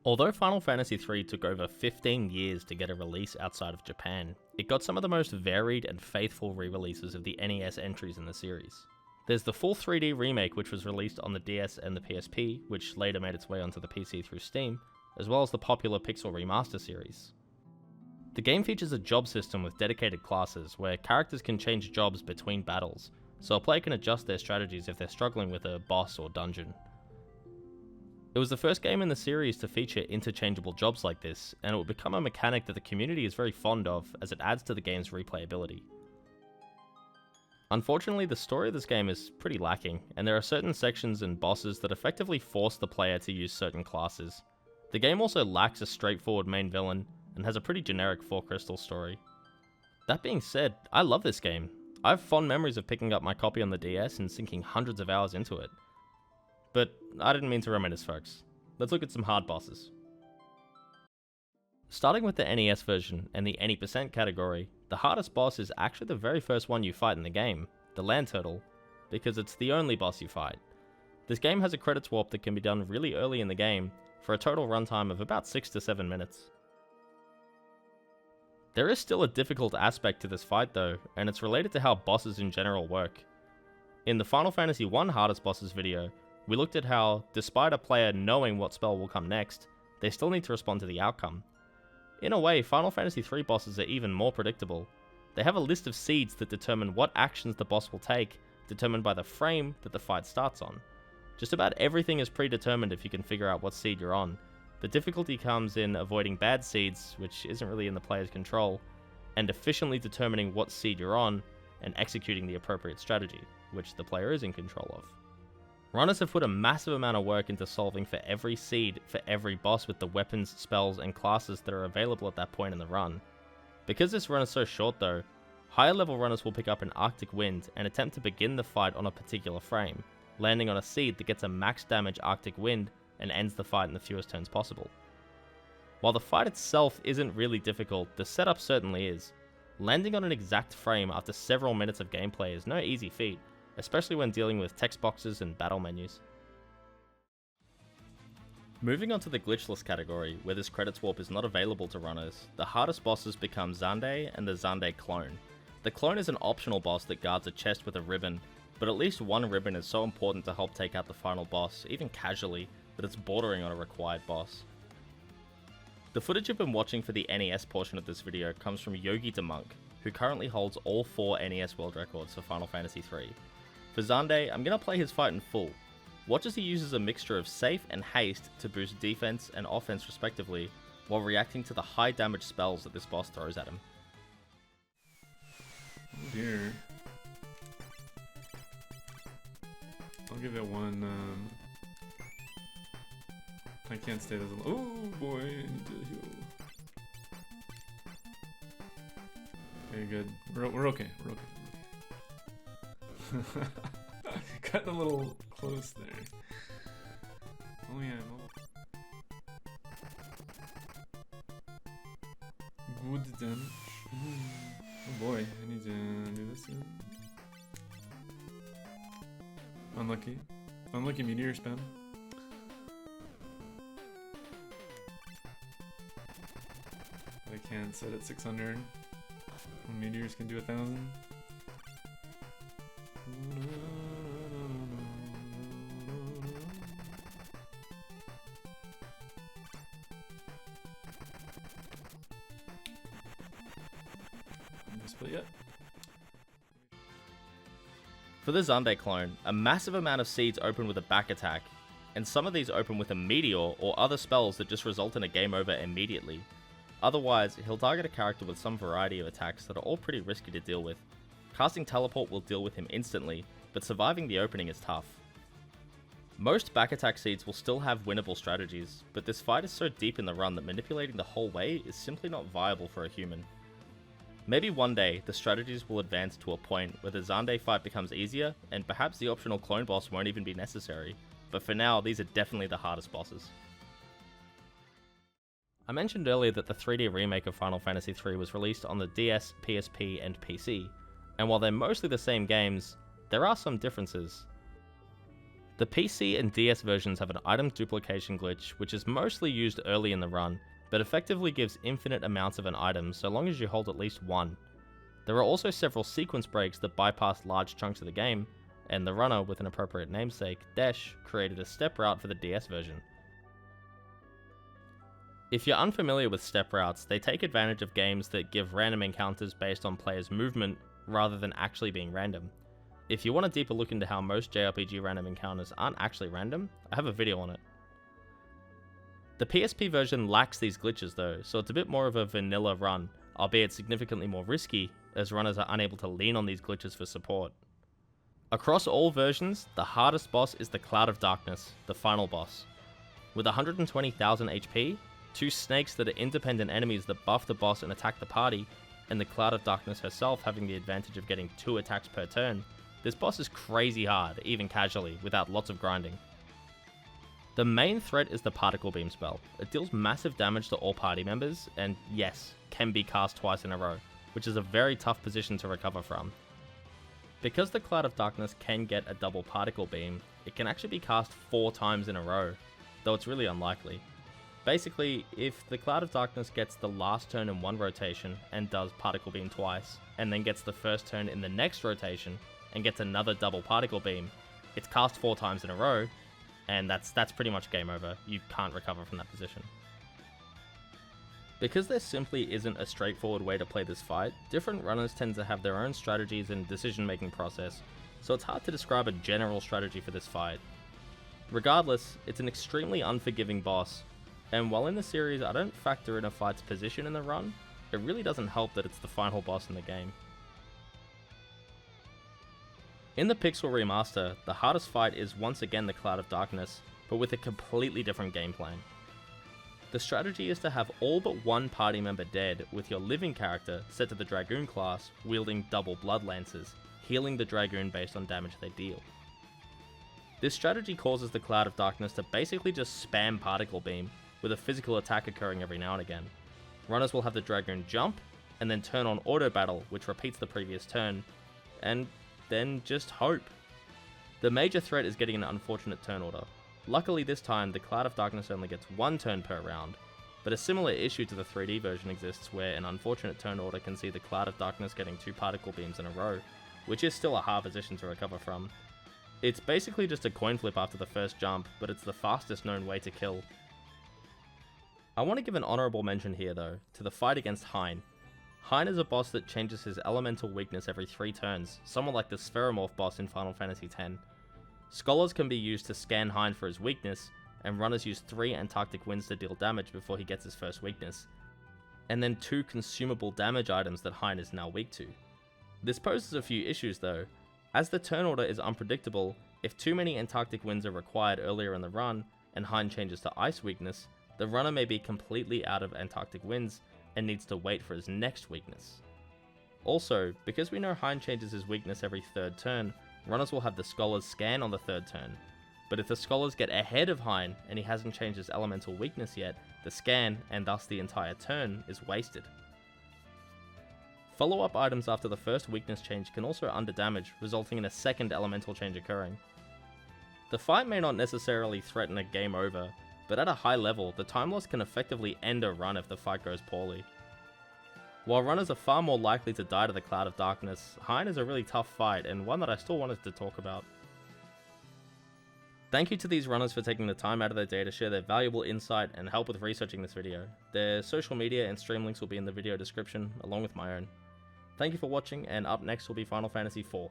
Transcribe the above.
Although Final Fantasy III took over 15 years to get a release outside of Japan, it got some of the most varied and faithful re-releases of the NES entries in the series. There's the full 3D remake which was released on the DS and the PSP, which later made its way onto the PC through Steam, as well as the popular Pixel Remaster series. The game features a job system with dedicated classes, where characters can change jobs between battles, so a player can adjust their strategies if they're struggling with a boss or dungeon. It was the first game in the series to feature interchangeable jobs like this, and it will become a mechanic that the community is very fond of as it adds to the game's replayability. Unfortunately, the story of this game is pretty lacking, and there are certain sections and bosses that effectively force the player to use certain classes. The game also lacks a straightforward main villain, and has a pretty generic 4 crystal story. That being said, I love this game. I have fond memories of picking up my copy on the DS and sinking hundreds of hours into it. But I didn't mean to reminisce, folks. Let's look at some hard bosses. Starting with the NES version and the any percent category, the hardest boss is actually the very first one you fight in the game, the Land Turtle, because it's the only boss you fight. This game has a credits warp that can be done really early in the game, for a total runtime of about 6 to 7 minutes. There is still a difficult aspect to this fight though, and it's related to how bosses in general work. In the Final Fantasy I hardest bosses video, we looked at how, despite a player knowing what spell will come next, they still need to respond to the outcome. In a way, Final Fantasy III bosses are even more predictable. They have a list of seeds that determine what actions the boss will take, determined by the frame that the fight starts on. Just about everything is predetermined if you can figure out what seed you're on. The difficulty comes in avoiding bad seeds, which isn't really in the player's control, and efficiently determining what seed you're on, and executing the appropriate strategy, which the player is in control of. Runners have put a massive amount of work into solving for every seed for every boss with the weapons, spells, and classes that are available at that point in the run. Because this run is so short though, higher level runners will pick up an Arctic Wind and attempt to begin the fight on a particular frame, landing on a seed that gets a max damage Arctic Wind and ends the fight in the fewest turns possible. While the fight itself isn't really difficult, the setup certainly is. Landing on an exact frame after several minutes of gameplay is no easy feat, especially when dealing with text boxes and battle menus. Moving on to the glitchless category, where this credits warp is not available to runners, the hardest bosses become Xande and the Xande clone. The clone is an optional boss that guards a chest with a ribbon, but at least one ribbon is so important to help take out the final boss, even casually, that it's bordering on a required boss. The footage you've been watching for the NES portion of this video comes from Yogidamonk, who currently holds all 4 NES world records for Final Fantasy III. For Xande, I'm going to play his fight in full. Watch as he uses a mixture of safe and haste to boost defense and offense respectively, while reacting to the high damage spells that this boss throws at him. Oh dear. I'll give it one, I can't stay this long. Oh boy, I need to heal. Okay, good. We're okay. We're okay. Got a little close there. Oh yeah. Good damage. Oh boy, I need to do this. Unlucky. Unlucky meteor spam. I can't set it 600. When meteors can do 1,000. But yeah. For the Xande clone, a massive amount of seeds open with a back attack, and some of these open with a meteor or other spells that just result in a game over immediately. Otherwise, he'll target a character with some variety of attacks that are all pretty risky to deal with. Casting Teleport will deal with him instantly, but surviving the opening is tough. Most back attack seeds will still have winnable strategies, but this fight is so deep in the run that manipulating the whole way is simply not viable for a human. Maybe one day, the strategies will advance to a point where the Xande fight becomes easier, and perhaps the optional clone boss won't even be necessary, but for now, these are definitely the hardest bosses. I mentioned earlier that the 3D remake of Final Fantasy III was released on the DS, PSP, and PC, and while they're mostly the same games, there are some differences. The PC and DS versions have an item duplication glitch, which is mostly used early in the run, but effectively gives infinite amounts of an item so long as you hold at least one. There are also several sequence breaks that bypass large chunks of the game, and the runner with an appropriate namesake, Desh, created a step route for the DS version. If you're unfamiliar with step routes, they take advantage of games that give random encounters based on players' movement rather than actually being random. If you want a deeper look into how most JRPG random encounters aren't actually random, I have a video on it. The PSP version lacks these glitches though, so it's a bit more of a vanilla run, albeit significantly more risky, as runners are unable to lean on these glitches for support. Across all versions, the hardest boss is the Cloud of Darkness, the final boss. With 120,000 HP, 2 snakes that are independent enemies that buff the boss and attack the party, and the Cloud of Darkness herself having the advantage of getting 2 attacks per turn, this boss is crazy hard, even casually, without lots of grinding. The main threat is the Particle Beam spell. It deals massive damage to all party members, and yes, can be cast twice in a row, which is a very tough position to recover from. Because the Cloud of Darkness can get a double Particle Beam, it can actually be cast 4 times in a row, though it's really unlikely. Basically, if the Cloud of Darkness gets the last turn in one rotation and does Particle Beam twice, and then gets the first turn in the next rotation and gets another double Particle Beam, it's cast 4 times in a row, and that's pretty much game over. You can't recover from that position. Because there simply isn't a straightforward way to play this fight, different runners tend to have their own strategies and decision-making process, so it's hard to describe a general strategy for this fight. Regardless, it's an extremely unforgiving boss, and while in the series I don't factor in a fight's position in the run, it really doesn't help that it's the final boss in the game. In the Pixel Remaster, the hardest fight is once again the Cloud of Darkness, but with a completely different game plan. The strategy is to have all but one party member dead, with your living character set to the Dragoon class, wielding double Blood Lances, healing the Dragoon based on damage they deal. This strategy causes the Cloud of Darkness to basically just spam Particle Beam, with a physical attack occurring every now and again. Runners will have the Dragoon jump, and then turn on Auto Battle, which repeats the previous turn, and then just hope. The major threat is getting an unfortunate turn order. Luckily this time, the Cloud of Darkness only gets 1 turn per round, but a similar issue to the 3D version exists where an unfortunate turn order can see the Cloud of Darkness getting 2 Particle Beams in a row, which is still a hard position to recover from. It's basically just a coin flip after the first jump, but it's the fastest known way to kill. I want to give an honourable mention here though, to the fight against Hein. Hein is a boss that changes his elemental weakness every 3 turns, somewhat like the Spheromorph boss in Final Fantasy X. Scholars can be used to scan Hein for his weakness, and runners use 3 Antarctic Winds to deal damage before he gets his first weakness, and then 2 consumable damage items that Hein is now weak to. This poses a few issues though. As the turn order is unpredictable, if too many Antarctic Winds are required earlier in the run, and Hein changes to Ice weakness, the runner may be completely out of Antarctic Winds and needs to wait for his next weakness. Also, because we know Hein changes his weakness every 3rd turn, runners will have the Scholars scan on the 3rd turn. But if the Scholars get ahead of Hein and he hasn't changed his elemental weakness yet, the scan, and thus the entire turn, is wasted. Follow-up items after the first weakness change can also underdamage, resulting in a second elemental change occurring. The fight may not necessarily threaten a game over, but at a high level, the time loss can effectively end a run if the fight goes poorly. While runners are far more likely to die to the Cloud of Darkness, Hein is a really tough fight, and one that I still wanted to talk about. Thank you to these runners for taking the time out of their day to share their valuable insight and help with researching this video. Their social media and stream links will be in the video description, along with my own. Thank you for watching, and up next will be Final Fantasy IV.